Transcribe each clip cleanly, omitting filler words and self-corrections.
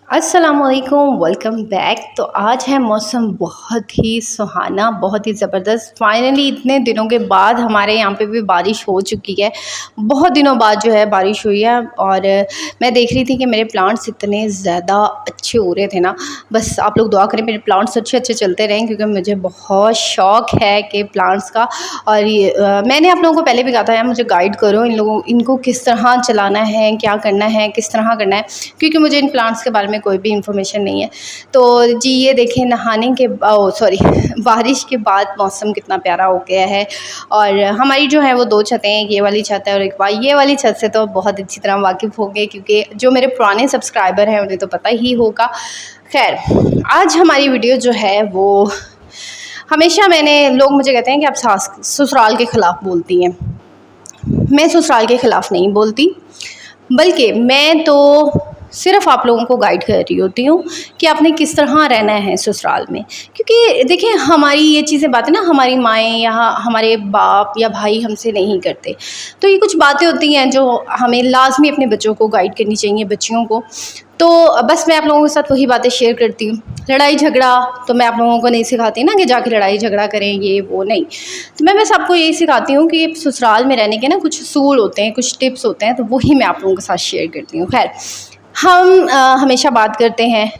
अस्सलामुअलैकुम, welcome back. तो आज है मौसम बहुत ही सुहाना, बहुत ही ज़बरदस्त। फाइनली इतने दिनों के बाद हमारे यहाँ पे भी बारिश हो चुकी है। बहुत दिनों बाद जो है बारिश हुई है। और मैं देख रही थी कि मेरे प्लांट्स इतने ज़्यादा अच्छे हो रहे थे ना। बस आप लोग दुआ करें मेरे प्लांट्स अच्छे अच्छे चलते रहें, क्योंकि मुझे बहुत शौक़ है कि प्लांट्स का। और ये मैंने आप लोगों को पहले भी कहा था यार मुझे गाइड करो, इनको किस तरह चलाना है, क्या करना है, किस तरह करना है, क्योंकि मुझे इन प्लांट्स के बारे में कोई भी इंफॉर्मेशन नहीं है। तो जी ये देखें, नहाने के सॉरी बारिश के बाद मौसम कितना प्यारा हो गया है। और हमारी जो है वो दो छतें हैं, ये वाली छत है और एक ये वाली छत से तो बहुत अच्छी तरह वाकिफ़ हो गए, क्योंकि जो मेरे पुराने सब्सक्राइबर हैं उन्हें तो पता ही होगा। खैर, आज हमारी वीडियो जो है वो हमेशा लोग मुझे कहते हैं कि आप सास ससुराल के ख़िलाफ़ बोलती हैं। मैं ससुराल के ख़िलाफ़ नहीं बोलती, बल्कि मैं तो सिर्फ़ आप लोगों को गाइड कर रही होती हूँ कि आपने किस तरह रहना है ससुराल में। क्योंकि देखिए, हमारी ये चीज़ें बातें ना हमारी माएँ या हमारे बाप या भाई हमसे नहीं करते। तो ये कुछ बातें होती हैं जो हमें लाज़मी अपने बच्चों को गाइड करनी चाहिए, बच्चियों को। तो बस मैं आप लोगों के साथ वही बातें शेयर करती हूँ। लड़ाई झगड़ा तो मैं आप लोगों को नहीं सिखाती ना कि जाके लड़ाई झगड़ा करें, ये वो नहीं। तो मैं बस आपको यही सिखाती हूँ कि ससुराल में रहने के ना कुछ असूल होते हैं, कुछ टिप्स होते हैं, तो वही मैं आप लोगों के साथ शेयर करती हूँ। खैर, हम हमेशा बात करते हैं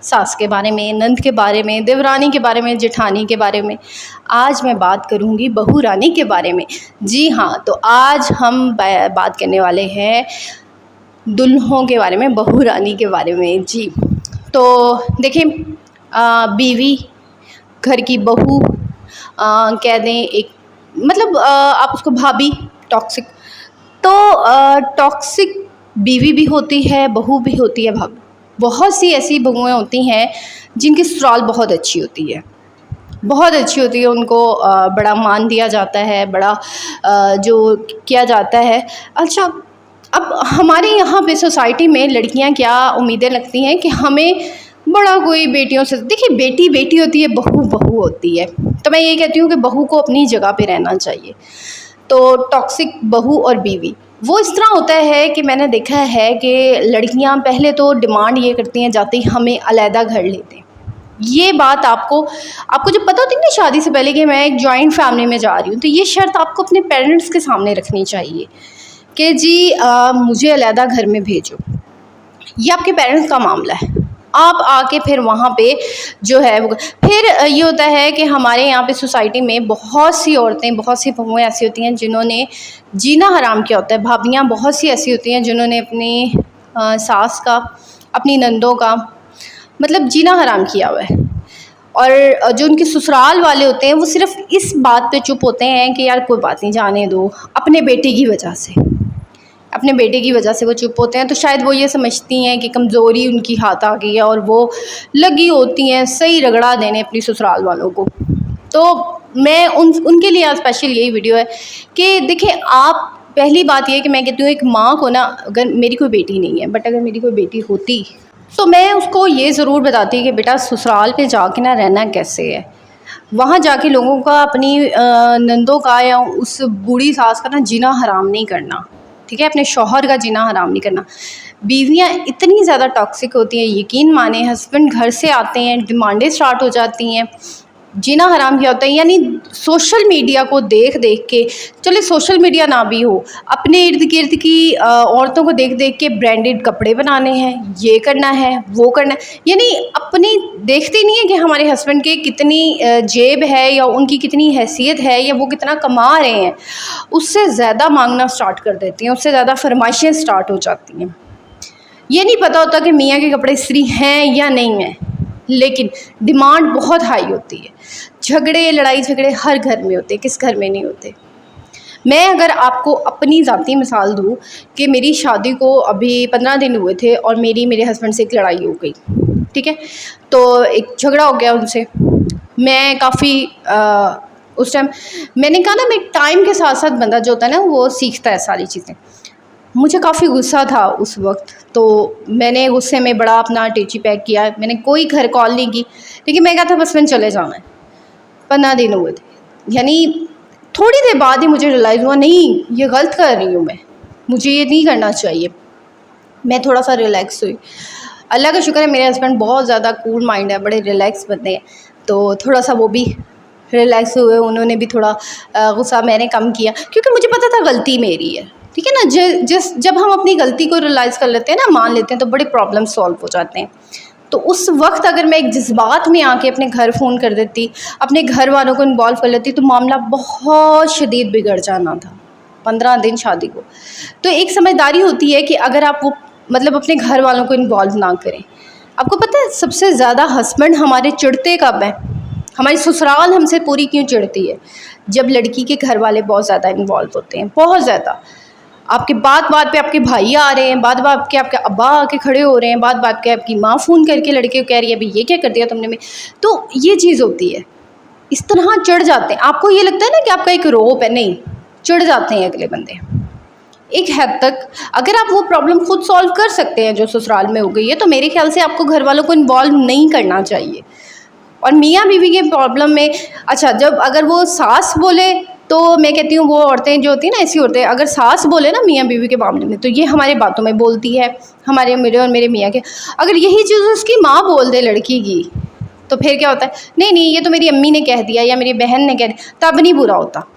सास के बारे में, नंद के बारे में, देवरानी के बारे में, जेठानी के बारे में। आज मैं बात करूँगी बहू रानी के बारे में। जी हाँ, तो आज हम बात करने वाले हैं दुल्हों के बारे में, बहू रानी के बारे में। जी, तो देखिए, बीवी, घर की बहू, कह दें एक, मतलब आप उसको भाभी, टॉक्सिक। तो टॉक्सिक बीवी भी होती है, बहू भी होती है, भाभी। बहुत सी ऐसी बहुएँ होती हैं जिनकी ससुराल बहुत अच्छी होती है, बहुत अच्छी होती है। उनको बड़ा मान दिया जाता है, बड़ा जो किया जाता है। अच्छा, अब हमारे यहाँ पे सोसाइटी में लड़कियाँ क्या उम्मीदें लगती हैं कि हमें बड़ा कोई बेटियों से, देखिए बेटी बेटी होती है, बहू बहू होती है। तो मैं ये कहती हूँ कि बहू को अपनी जगह पे रहना चाहिए। तो टॉक्सिक बहू और बीवी वो इस तरह होता है कि मैंने देखा है कि लड़कियां पहले तो डिमांड ये करती हैं, जाते ही हमें अलहदा घर लेते हैं। ये बात आपको आपको जब पता होती है ना शादी से पहले कि मैं एक जॉइंट फैमिली में जा रही हूँ, तो ये शर्त आपको अपने पेरेंट्स के सामने रखनी चाहिए कि जी मुझे अलहदा घर में भेजो। ये आपके पेरेंट्स का मामला है। आप आके फिर वहाँ पे जो है वो फिर ये होता है कि हमारे यहाँ पे सोसाइटी में बहुत सी औरतें, बहुत सी बहुएँ ऐसी होती हैं जिन्होंने जीना हराम किया होता है। भाभियाँ बहुत सी ऐसी होती हैं जिन्होंने अपनी सास का, अपनी नंदों का मतलब जीना हराम किया हुआ है। और जो उनके ससुराल वाले होते हैं वो सिर्फ़ इस बात पे चुप होते हैं कि यार कोई बात नहीं, जाने दो, अपने बेटे की वजह से, अपने बेटे की वजह से वो चुप होते हैं। तो शायद वो ये समझती हैं कि कमज़ोरी उनकी हाथ आ गई है और वो लगी होती हैं सही रगड़ा देने अपनी ससुराल वालों को। तो मैं उनके लिए आज स्पेशल यही वीडियो है कि देखिए, आप पहली बात ये है कि मैं कहती हूँ एक माँ को ना, अगर मेरी कोई बेटी नहीं है, बट अगर मेरी कोई बेटी होती तो मैं उसको ये ज़रूर बताती कि बेटा ससुराल पे जाके ना रहना कैसे है। वहाँ जाके लोगों का, अपनी नंदों का या उस बूढ़ी सास का ना जीना हराम नहीं करना, ठीक है, अपने शौहर का जीना हराम नहीं करना। बीवियाँ इतनी ज़्यादा टॉक्सिक होती हैं, यकीन माने हस्बैंड घर से आते हैं, डिमांडें स्टार्ट हो जाती हैं, जीना हराम किया होता है। यानी सोशल मीडिया को देख देख के, चले सोशल मीडिया ना भी हो, अपने इर्द गिर्द की औरतों को देख देख के ब्रांडेड कपड़े बनाने हैं, ये करना है, वो करना है। यानी अपनी देखते नहीं है कि हमारे हस्बैंड के कितनी जेब है या उनकी कितनी हैसियत है या वो कितना कमा रहे हैं, उससे ज़्यादा मांगना स्टार्ट कर देती हैं, उससे ज़्यादा फरमाइशें स्टार्ट हो जाती हैं। ये नहीं पता होता कि मियाँ के कपड़े इस्त्री हैं या नहीं हैं, लेकिन डिमांड बहुत हाई होती है। झगड़े, लड़ाई झगड़े हर घर में होते हैं, किस घर में नहीं होते। मैं अगर आपको अपनी ज़ाती मिसाल दूँ कि मेरी शादी को अभी 15 दिन हुए थे और मेरे हस्बैंड से एक लड़ाई हो गई, ठीक है। तो एक झगड़ा हो गया उनसे। मैं काफ़ी उस टाइम मैंने कहा ना, मैं टाइम के साथ साथ बंदा जो होता है ना वो सीखता है सारी चीज़ें। मुझे काफ़ी गुस्सा था उस वक्त, तो मैंने गुस्से में बड़ा अपना टेची पैक किया। मैंने कोई घर कॉल नहीं की, लेकिन मैं कहा था बस मैंने चले जाना है। 15 दिन हुए थे, यानी थोड़ी देर बाद ही मुझे रियलाइज़ हुआ, नहीं ये गलत कर रही हूँ मैं, मुझे ये नहीं करना चाहिए। मैं थोड़ा सा रिलैक्स हुई। अल्लाह का शुक्र है मेरे हस्बैंड बहुत ज़्यादा कूल माइंड है, बड़े रिलैक्स बंदे हैं, तो थोड़ा सा वो भी रिलैक्स हुए, उन्होंने भी थोड़ा गुस्सा मैंने कम किया, क्योंकि मुझे पता था गलती मेरी है, ठीक है ना। जब हम अपनी गलती को रियलाइज़ कर लेते हैं ना, मान लेते हैं, तो बड़े प्रॉब्लम सॉल्व हो जाते हैं। तो उस वक्त अगर मैं एक जज्बात में आके अपने घर फ़ोन कर देती, अपने घर वालों को इन्वॉल्व कर लेती, तो मामला बहुत शदीद बिगड़ जाना था। 15 दिन शादी को। तो एक समझदारी होती है कि अगर आप वो मतलब अपने घर वालों को इन्वॉल्व ना करें। आपको पता है सबसे ज़्यादा हस्बैंड हमारे चिढ़ते कब हैं? हमारी ससुराल हमसे पूरी क्यों चिढ़ती है? जब लड़की के घर वाले बहुत ज़्यादा इन्वॉल्व होते हैं, बहुत ज़्यादा। आपके बात बात पे आपके भाई आ रहे हैं, बात बात के आपके अब्बा आके खड़े हो रहे हैं, बात बात के आपकी माँ फ़ोन करके लड़के को कह रही है, अभी ये क्या कर दिया तुमने में। तो ये चीज़ होती है, इस तरह चढ़ जाते हैं। आपको ये लगता है ना कि आपका एक रोब है, नहीं, चढ़ जाते हैं अगले बंदे एक हद तक। अगर आप वो प्रॉब्लम खुद सॉल्व कर सकते हैं जो ससुराल में हो गई है, तो मेरे ख्याल से आपको घर वालों को इन्वॉल्व नहीं करना चाहिए। और मियाँ बीवी के प्रॉब्लम में, अच्छा, जब अगर वो सास बोले, तो मैं कहती हूँ वो औरतें जो होती हैं ना, ऐसी औरतें अगर सास बोले ना मियाँ बीवी के मामले में, तो ये हमारे बातों में बोलती है, हमारे मेरे और मेरे मियाँ के। अगर यही चीज़ उसकी माँ बोल दे लड़की की, तो फिर क्या होता है, नहीं नहीं ये तो मेरी अम्मी ने कह दिया या मेरी बहन ने कह दिया, तब नहीं बुरा होता।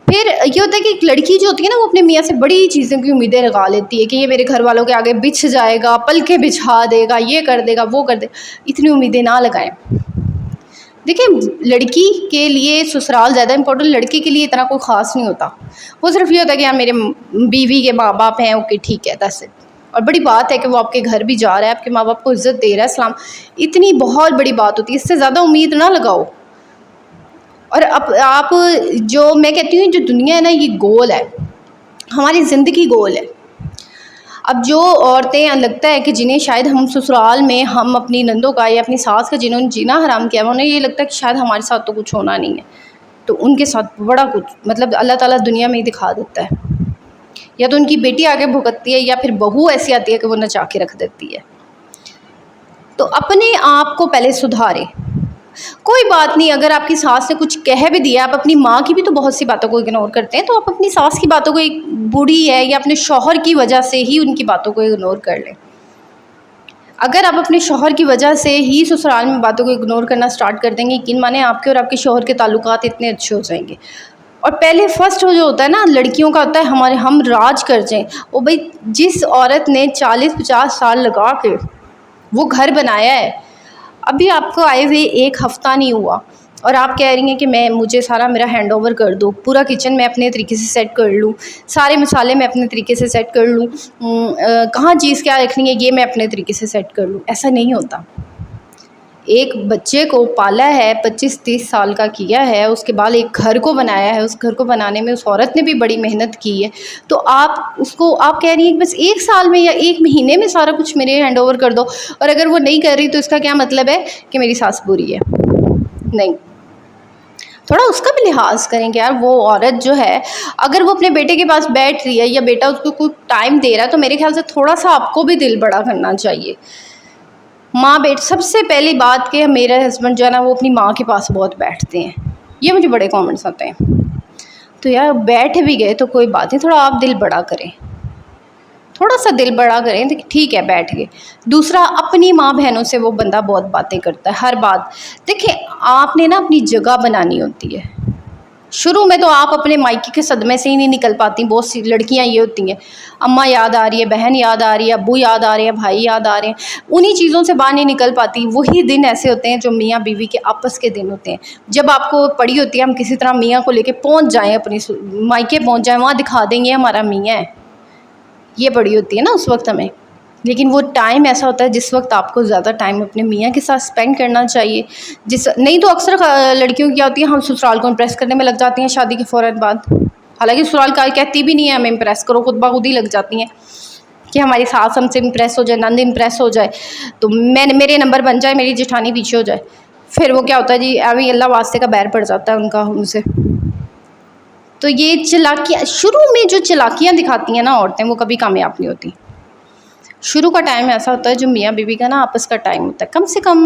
फिर ये होता है कि एक लड़की जो होती है ना, वो अपने मियाँ से बड़ी चीज़ों की उम्मीदें लगा लेती है कि ये मेरे घर वालों के आगे बिछ जाएगा, पलके बिछा देगा, ये कर देगा, वो कर देगा। इतनी उम्मीदें ना लगाएं। देखिए, लड़की के लिए ससुराल ज़्यादा इम्पोर्टेंट, लड़के के लिए इतना कोई ख़ास नहीं होता। वो सिर्फ ये होता है कि यार मेरे बीवी के माँ बाप हैं, ओके ठीक है, दैट्स इट। और बड़ी बात है कि वो आपके घर भी जा रहा है, आपके माँ बाप को इज़्ज़त दे रहा है, सलाम, इतनी बहुत बड़ी बात होती है। इससे ज़्यादा उम्मीद ना लगाओ। और अब आप, जो मैं कहती हूँ, जो दुनिया है ना, ये गोल है, हमारी ज़िंदगी गोल है। अब जो औरतें लगता है कि जिन्हें शायद हम ससुराल में हम अपनी नंदों का या अपनी सास का जिन्होंने जीना हराम किया, उन्हें ये लगता है कि शायद हमारे साथ तो कुछ होना नहीं है, तो उनके साथ बड़ा कुछ, मतलब अल्लाह ताला दुनिया में ही दिखा देता है। या तो उनकी बेटी आगे भुगतती है, या फिर बहू ऐसी आती है कि वो नचा के रख देती है। तो अपने आप को पहले सुधारें। कोई बात नहीं, अगर आपकी सास ने कुछ कह भी दिया, आप अपनी माँ की भी तो बहुत सी बातों को इग्नोर करते हैं, तो आप अपनी सास की बातों को, एक बूढ़ी है या अपने शौहर की वजह से ही उनकी बातों को इग्नोर कर लें। अगर आप अपने शौहर की वजह से ही ससुराल में बातों को इग्नोर करना स्टार्ट कर देंगे, यकीन माने आपके और आपके शौहर के ताल्लुकात इतने अच्छे हो जाएंगे। और पहले फर्स्ट जो होता है ना लड़कियों का, होता है हमारे हम राज कर जाएँ। वो भाई, जिस औरत ने 40-50 साल लगा के वो घर बनाया है, अभी आपको आए हुए 1 हफ़्ता नहीं हुआ और आप कह रही हैं कि मुझे सारा मेरा हैंड ओवर कर दो, पूरा किचन मैं अपने तरीके से सेट कर लूँ, सारे मसाले मैं अपने तरीके से सेट कर लूँ, कहाँ चीज़ क्या रखनी है ये मैं अपने तरीके से सेट कर लूँ। ऐसा नहीं होता। एक बच्चे को पाला है, 25-30 साल का किया है, उसके बाद एक घर को बनाया है, उस घर को बनाने में उस औरत ने भी बड़ी मेहनत की है। तो आप कह रही हैं कि बस 1 साल में या 1 महीने में सारा कुछ मेरे हैंड ओवर कर दो, और अगर वो नहीं कर रही तो इसका क्या मतलब है कि मेरी सास बुरी है? नहीं, थोड़ा उसका भी लिहाज करें कि यार वो औरत जो है, अगर वो अपने बेटे के पास बैठ रही है या बेटा उसको कुछ टाइम दे रहा है, तो मेरे ख्याल से थोड़ा सा आपको भी दिल बड़ा करना चाहिए। माँ बेट सबसे पहली बात कि मेरे हस्बैंड जो है ना, वो अपनी माँ के पास बहुत बैठते हैं, ये मुझे बड़े कमेंट्स आते हैं। तो यार बैठ भी गए तो कोई बात नहीं, थोड़ा आप दिल बड़ा करें, थोड़ा सा दिल बड़ा करें, तो ठीक है बैठ गए। दूसरा, अपनी माँ बहनों से वो बंदा बहुत बातें करता है, हर बात। देखिए, आपने ना अपनी जगह बनानी होती है। शुरू में तो आप अपने मायके के सदमे से ही नहीं निकल पाती। बहुत सी लड़कियां ये होती हैं, अम्मा याद आ रही है, बहन याद आ रही है, अब्बू याद आ रहे हैं, भाई याद आ रहे हैं, उन्हीं चीज़ों से बाहर नहीं निकल पाती। वही दिन ऐसे होते हैं जो मियाँ बीवी के आपस के दिन होते हैं, जब आपको पड़ी होती है हम किसी तरह मियाँ को लेके पहुँच जाएँ, अपनी मायके पहुँच जाएँ, वहाँ दिखा देंगे हमारा मियाँ है, ये पड़ी होती है ना उस वक्त हमें। लेकिन वो टाइम ऐसा होता है जिस वक्त आपको ज़्यादा टाइम अपने मियाँ के साथ स्पेंड करना चाहिए। नहीं तो अक्सर लड़कियों की क्या होती है, हम ससुराल को इम्प्रेस करने में लग जाती हैं शादी के फ़ौरन बाद। हालांकि ससुराल का कहती भी नहीं है हमें इम्प्रेस करो, खुद ब खुद ही लग जाती हैं कि हमारी सास हमसे इम्प्रेस हो जाए, नंद इम्प्रेस हो जाए, तो मेरे नंबर बन जाए, मेरी जेठानी पीछे हो जाए। फिर वो क्या होता है जी, अभी अल्लाह वास्ते का बैर पड़ जाता है उनका उनसे। तो ये चालाकियाँ, शुरू में जो चालाकियाँ दिखाती हैं ना औरतें, वो कभी कामयाब नहीं होती। शुरू का टाइम ऐसा होता है जो मियाँ बीवी का ना आपस का टाइम होता है, कम से कम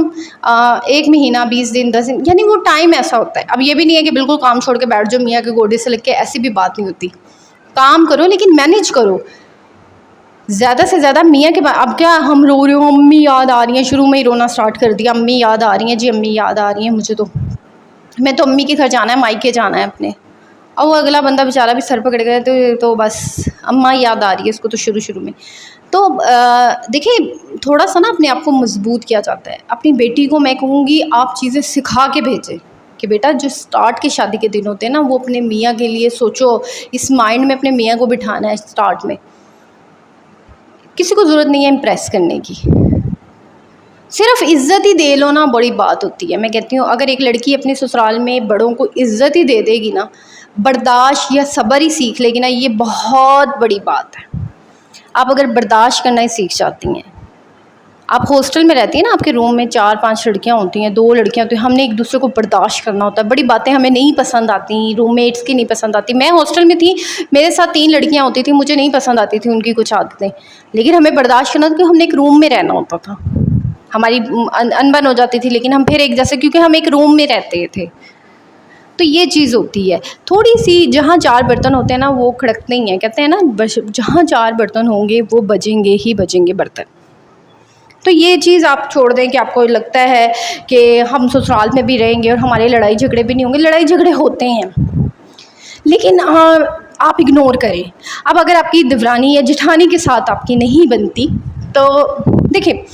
1 महीना, 20 दिन, 10 दिन, यानी वो टाइम ऐसा होता है। अब ये भी नहीं है कि बिल्कुल काम छोड़ के बैठ जाओ मियाँ के गोडे से लग के, ऐसी भी बात नहीं होती। काम करो लेकिन मैनेज करो। ज़्यादा से ज़्यादा मियाँ के अब क्या हम रो रहे हो, अम्मी याद आ रही हैं, शुरू में ही रोना स्टार्ट कर दिया, अम्मी याद आ रही हैं जी, अम्मी याद आ रही हैं मुझे, तो मैं तो अम्मी के घर जाना है, मायके जाना है अपने। और वो अगला बंदा बेचारा भी सर पकड़ गया, तो बस अम्मा याद आ रही है इसको तो शुरू में। तो देखिए थोड़ा सा ना अपने आप को मजबूत किया जाता है। अपनी बेटी को मैं कहूँगी आप चीज़ें सिखा के भेजें कि बेटा जो स्टार्ट के शादी के दिन होते हैं ना, वो अपने मियाँ के लिए सोचो, इस माइंड में अपने मियाँ को बिठाना है स्टार्ट में। किसी को ज़रूरत नहीं है इम्प्रेस करने की, सिर्फ इज़्ज़त ही दे लो ना, बड़ी बात होती है। मैं कहती हूँ अगर एक लड़की अपने ससुराल में बड़ों को इज़्ज़त ही दे देगी ना, बर्दाश्त या सब्र ही सीख लेगी ना, ये बहुत बड़ी बात है। आप अगर बर्दाश्त करना ही सीख जाती हैं, आप हॉस्टल में रहती हैं ना, आपके रूम में 4-5 लड़कियां होती हैं, 2 लड़कियां होती हैं, हमने एक दूसरे को बर्दाश्त करना होता है। बड़ी बातें हमें नहीं पसंद आती, रूममेट्स की नहीं पसंद आती। मैं हॉस्टल में थी, मेरे साथ 3 लड़कियां होती थी, मुझे नहीं पसंद आती थी उनकी कुछ आदतें, लेकिन हमें बर्दाश्त करना था क्योंकि हमने एक रूम में रहना होता था। हमारी अनबन हो जाती थी, लेकिन हम फिर एक जैसे, क्योंकि हम एक रूम में रहते थे। तो ये चीज़ होती है थोड़ी सी, जहाँ 4 बर्तन होते हैं ना वो खड़कते ही हैं, कहते हैं ना जहाँ 4 बर्तन होंगे वो बजेंगे ही बजेंगे बर्तन। तो ये चीज़ आप छोड़ दें कि आपको लगता है कि हम ससुराल में भी रहेंगे और हमारे लड़ाई झगड़े भी नहीं होंगे। लड़ाई झगड़े होते हैं, लेकिन आप इग्नोर करें। अब अगर आपकी देवरानी या जेठानी के साथ आपकी नहीं बनती, तो देखिए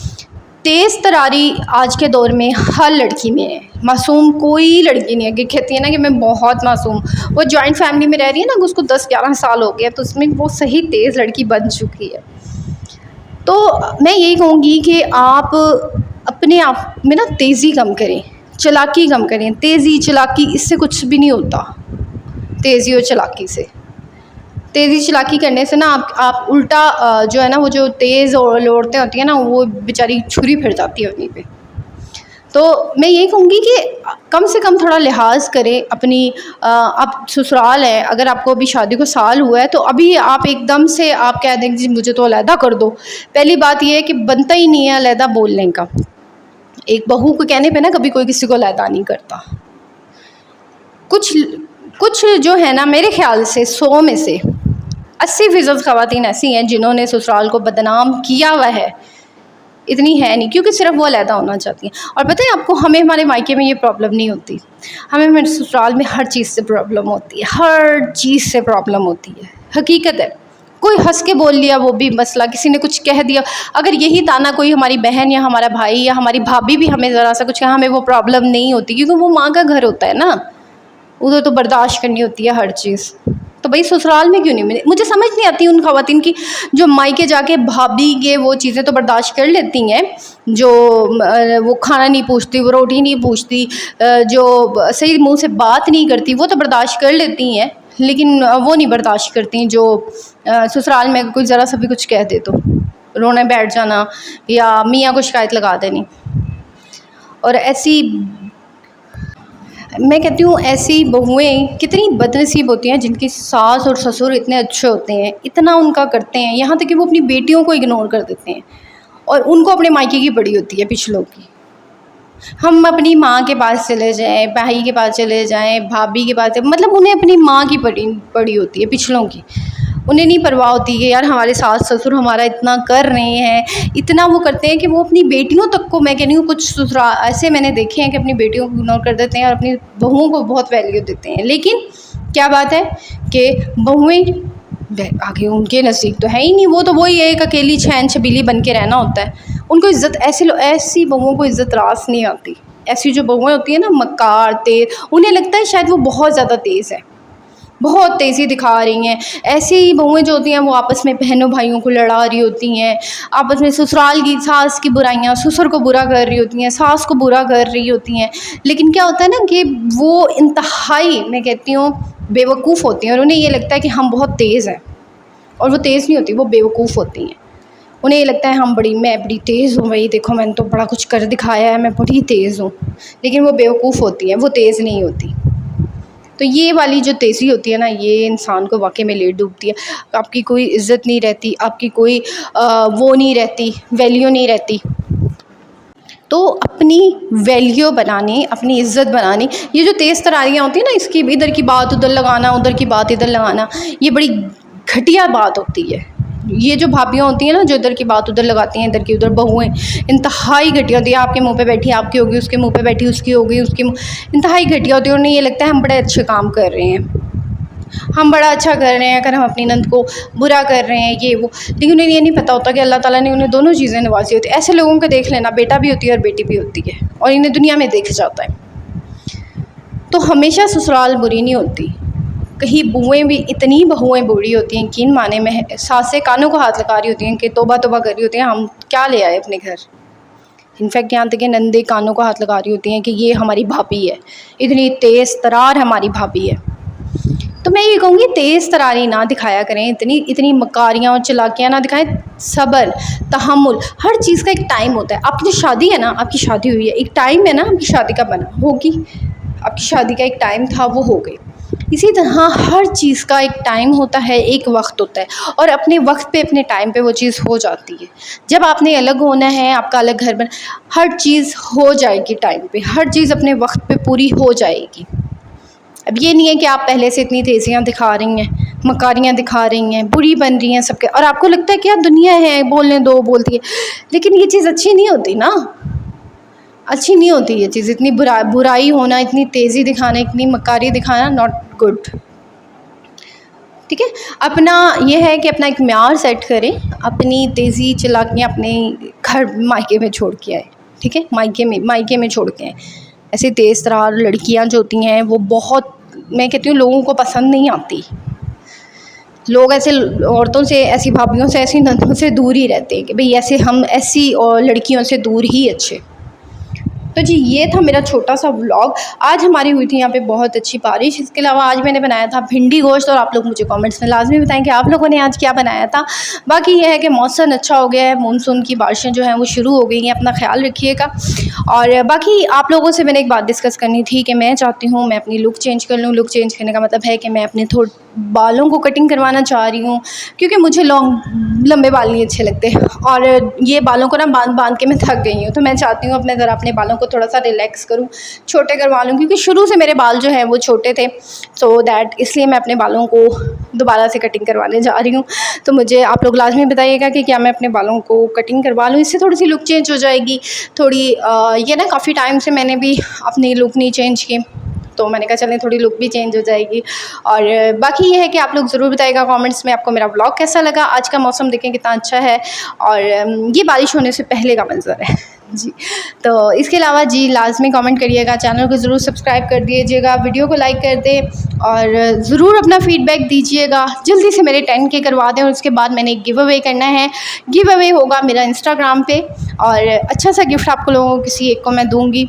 तेज़ तरारी आज के दौर में हर लड़की में है, मासूम कोई लड़की नहीं है कि कहती है ना कि मैं बहुत मासूम। वो जॉइंट फैमिली में रह रही है ना, उसको 10-11 साल हो गया, तो उसमें वो सही तेज़ लड़की बन चुकी है। तो मैं यही कहूँगी कि आप अपने आप में ना तेज़ी कम करें, चालाकी कम करें। तेज़ी चालाकी इससे कुछ भी नहीं होता, तेज़ी और चालाकी से। तेज़ी चालाकी करने से ना आप उल्टा जो है ना, वो जो तेज़ और औरतें होती हैं ना, वो बेचारी छुरी फिर जाती है वहीं पे। तो मैं यही कहूँगी कि कम से कम थोड़ा लिहाज करें अपनी। आप ससुराल है, अगर आपको अभी शादी को साल हुआ है, तो अभी आप एकदम से आप कह दें जी मुझे तो अलहदा कर दो। पहली बात ये है कि बनता ही नहीं है अलहदा बोलने का। एक बहू को कहने पे ना कभी कोई किसी को अलहदा नहीं करता। कुछ जो है ना, मेरे ख्याल से 100 में से 80% ख़वातीन ऐसी हैं जिन्होंने ससुराल को बदनाम किया हुआ है। इतनी है नहीं, क्योंकि सिर्फ वो अलहदा होना चाहती हैं। और पता है आपको, हमें हमारे मायके में ये प्रॉब्लम नहीं होती, हमें हमारे ससुराल में हर चीज़ से प्रॉब्लम होती है, हर चीज़ से प्रॉब्लम होती है। हकीकत है, कोई हंस के बोल लिया वो भी मसला, किसी ने कुछ कह दिया, अगर यही ताना कोई हमारी बहन या हमारा भाई या हमारी भाभी भी हमें ज़रा सा कुछ कहा, हमें वो प्रॉब्लम नहीं होती, क्योंकि वो माँ का घर होता है ना, उधर तो बर्दाश्त करनी होती है हर चीज़। तो भाई ससुराल में क्यों नहीं मिले? मुझे समझ नहीं आती उन ख़वातीन की जो मायके जाके भाभी के वो चीज़ें तो बर्दाश्त कर लेती हैं, जो वो खाना नहीं पूछती, वो रोटी नहीं पूछती, जो सही मुंह से बात नहीं करती, वो तो बर्दाश्त कर लेती हैं, लेकिन वो नहीं बर्दाश्त करती जो ससुराल में कोई ज़रा सा भी कुछ कह दे तो रोने बैठ जाना या मियाँ को शिकायत लगा देनी। और ऐसी, मैं कहती हूँ ऐसी बहुएं कितनी बदनसीब होती हैं जिनकी सास और ससुर इतने अच्छे होते हैं, इतना उनका करते हैं, यहाँ तक कि वो अपनी बेटियों को इग्नोर कर देते हैं और उनको अपने मायके की पड़ी होती है पिछलों की। हम अपनी माँ के पास चले जाएं, भाई के पास चले जाएं, भाभी के पास, मतलब उन्हें अपनी माँ की पड़ी होती है पिछलों की। उन्हें नहीं परवाह होती कि यार हमारे सास ससुर हमारा इतना कर रहे हैं, इतना वो करते हैं कि वो अपनी बेटियों तक को, मैं कह रही हूँ कुछ ससुराल ऐसे मैंने देखे हैं कि अपनी बेटियों को इग्नोर कर देते हैं और अपनी बहुओं को बहुत वैल्यू देते हैं। लेकिन क्या बात है कि बहुएं आगे उनके नसीब तो है ही नहीं, वो तो वही एक अकेली छैन छबीली बन के रहना होता है। उनको इज़्ज़त ऐसी बहुओं को इज़्ज़त रास नहीं आती। ऐसी जो बहुएं होती हैं ना मक्कार तेज़, उन्हें लगता है शायद वो बहुत ज़्यादा तेज़ है, बहुत तेज़ी दिखा रही हैं। ऐसी बहुएं जो होती हैं वो आपस में बहनों भाइयों को लड़ा रही होती हैं, आपस में ससुराल की सास की बुराइयां ससुर को बुरा कर रही होती हैं, सास को बुरा कर रही होती हैं। लेकिन क्या होता है ना कि वो इंतहाई, मैं कहती हूँ, बेवकूफ़ होती हैं और उन्हें ये लगता है कि हम बहुत तेज़ हैं, और वो तेज़ नहीं होती, वो बेवकूफ़ होती हैं। उन्हें ये लगता है मैं बड़ी तेज़ हूँ, भाई देखो मैंने तो बड़ा कुछ कर दिखाया है, मैं बड़ी तेज़ हूँ, लेकिन वो बेवकूफ़ होती हैं, वो तेज़ नहीं होती। तो ये वाली जो तेज़ी होती है ना, ये इंसान को वाकई में ले डूबती है। आपकी कोई इज़्ज़त नहीं रहती, आपकी कोई वो नहीं रहती, वैल्यू नहीं रहती। तो अपनी वैल्यू बनानी, अपनी इज़्ज़त बनानी, ये जो तेज़ तरारियाँ होती हैं ना, इसकी इधर की बात उधर लगाना, उधर की बात इधर लगाना, ये बड़ी घटिया बात होती है। ये जो भाभियाँ होती हैं ना, जो इधर की बात उधर लगाती हैं, इधर की उधर बहुएँ, इंतहाई घटिया होती है। आपके मुँह पे बैठी आपकी होगी, उसके मुँह पे बैठी उसकी होगी, इंतहाई घटिया होती है। उन्हें ये लगता है हम बड़े अच्छे काम कर रहे हैं, हम बड़ा अच्छा कर रहे हैं अगर हम अपनी नंद को बुरा कर रहे हैं, ये वो। लेकिन उन्हें ये नहीं पता होता कि अल्लाह ताला ने उन्हें दोनों चीज़ें नवाजी होती है। ऐसे लोगों को देख लेना, बेटा भी होती है और बेटी भी होती है, और इन्हें दुनिया में देखा जाता है। तो हमेशा ससुराल बुरी नहीं होती, कहीं बुएँ भी, इतनी बहुएँ बुरी होती हैं, यकीन माने में सासें कानों को हाथ लगा रही होती हैं कि तौबा तौबा कर रही होती हैं, हम क्या ले आए अपने घर। इनफैक्ट यहाँ तक कि नंदे कानों को हाथ लगा रही होती हैं कि ये हमारी भाभी है, इतनी तेज़ तरार हमारी भाभी है। तो मैं ये कहूँगी तेज़ तरारी ना दिखाया करें, इतनी इतनी मकारियाँ और चालाकियाँ ना दिखाएं। सब्र, तहम्मुल, हर चीज़ का एक टाइम होता है। आपकी जो शादी है ना, आपकी शादी हुई है, एक टाइम है ना आपकी शादी का बना होगी, आपकी शादी का एक टाइम था, वो हो गई। इसी तरह हर चीज़ का एक टाइम होता है, एक वक्त होता है, और अपने वक्त पे अपने टाइम पे वो चीज़ हो जाती है। जब आपने अलग होना है, आपका अलग घर बना, हर चीज़ हो जाएगी टाइम पे, हर चीज़ अपने वक्त पे पूरी हो जाएगी। अब ये नहीं है कि आप पहले से इतनी तेज़ियाँ दिखा रही हैं, मकारियाँ दिखा रही हैं, बुरी बन रही हैं सबके, और आपको लगता है कि यार दुनिया है, बोलने दो, बोलती है। लेकिन ये चीज़ अच्छी नहीं होती ना, अच्छी नहीं होती ये चीज़। इतनी बुराई होना, इतनी तेज़ी दिखाना, इतनी मकारी दिखाना, नॉट गुड। ठीक है, अपना ये है कि अपना एक म्यार सेट करें, अपनी तेज़ी चालाकियाँ अपने घर मायके में छोड़ के आए। ठीक है, मायके में छोड़ के आए। ऐसी तेज़ तरार लड़कियाँ जो होती हैं वो बहुत, मैं कहती हूँ, लोगों को पसंद नहीं आती। लोग ऐसे औरतों से, ऐसी भाभियों से, ऐसी नंदों से दूर ही रहते हैं कि भाई ऐसे हम ऐसी और लड़कियों से दूर ही अच्छे। तो जी ये था मेरा छोटा सा व्लॉग। आज हमारी हुई थी यहाँ पे बहुत अच्छी बारिश। इसके अलावा आज मैंने बनाया था भिंडी गोश्त, और आप लोग मुझे कमेंट्स में लाजमी बताएं कि आप लोगों ने आज क्या बनाया था। बाकी ये है कि मौसम अच्छा हो गया है, मानसून की बारिशें जो हैं वो शुरू हो गई हैं, अपना ख्याल रखिएगा। और बाकी आप लोगों से मैंने एक बात डिस्कस करनी थी कि मैं चाहती हूँ मैं अपनी लुक चेंज कर लूँ। लुक चेंज करने का मतलब है कि मैं अपने थोड़े बालों को कटिंग करवाना चाह रही हूँ, क्योंकि मुझे लंबे बाल नहीं अच्छे लगते, और ये बालों को ना बांध के मैं थक गई हूँ। तो मैं चाहती हूँ अपने अपने बालों को थोड़ा सा रिलैक्स करूँ, छोटे करवा लूँ, क्योंकि शुरू से मेरे बाल जो हैं वो छोटे थे। सो दैट इसलिए मैं अपने बालों को दोबारा से कटिंग करवाने जा रही हूँ। तो मुझे आप लोग लाजमी बताइएगा कि क्या मैं अपने बालों को कटिंग करवा लूँ, इससे थोड़ी सी लुक चेंज हो जाएगी। थोड़ी ये ना काफ़ी टाइम से मैंने भी अपनी लुक नहीं चेंज की, तो मैंने कहा चलें थोड़ी लुक भी चेंज हो जाएगी। और बाकी ये है कि आप लोग ज़रूर बताइएगा कमेंट्स में आपको मेरा व्लॉग कैसा लगा। आज का मौसम देखें कितना अच्छा है, और ये बारिश होने से पहले का मंजर है जी। तो इसके अलावा जी लाजमी कमेंट करिएगा, चैनल को ज़रूर सब्सक्राइब कर दीजिएगा, वीडियो को लाइक कर दें, और ज़रूर अपना फ़ीडबैक दीजिएगा। जल्दी से मेरे 10K करवा दें, और उसके बाद मैंने एक गिव अवे करना है। गिव अवे होगा मेरा इंस्टाग्राम पे, और अच्छा सा गिफ्ट आपको लोगों किसी एक को मैं दूँगी।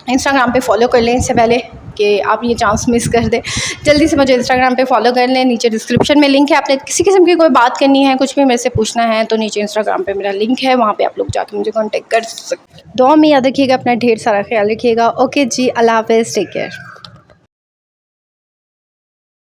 इंस्टाग्राम पे फॉलो कर लें इससे पहले कि आप ये चांस मिस कर दें। जल्दी से मुझे इंस्टाग्राम पे फॉलो कर लें, नीचे डिस्क्रिप्शन में लिंक है। आपने किसी किस्म की कोई बात करनी है, कुछ भी मेरे से पूछना है, तो नीचे इंस्टाग्राम पे मेरा लिंक है, वहाँ पे आप लोग जाके मुझे कांटेक्ट कर सकते हैं। दुआ में याद रखिएगा, अपना ढेर सारा ख्याल रखिएगा। ओके जी, अल्लाह हाफ़िज़, टेक केयर।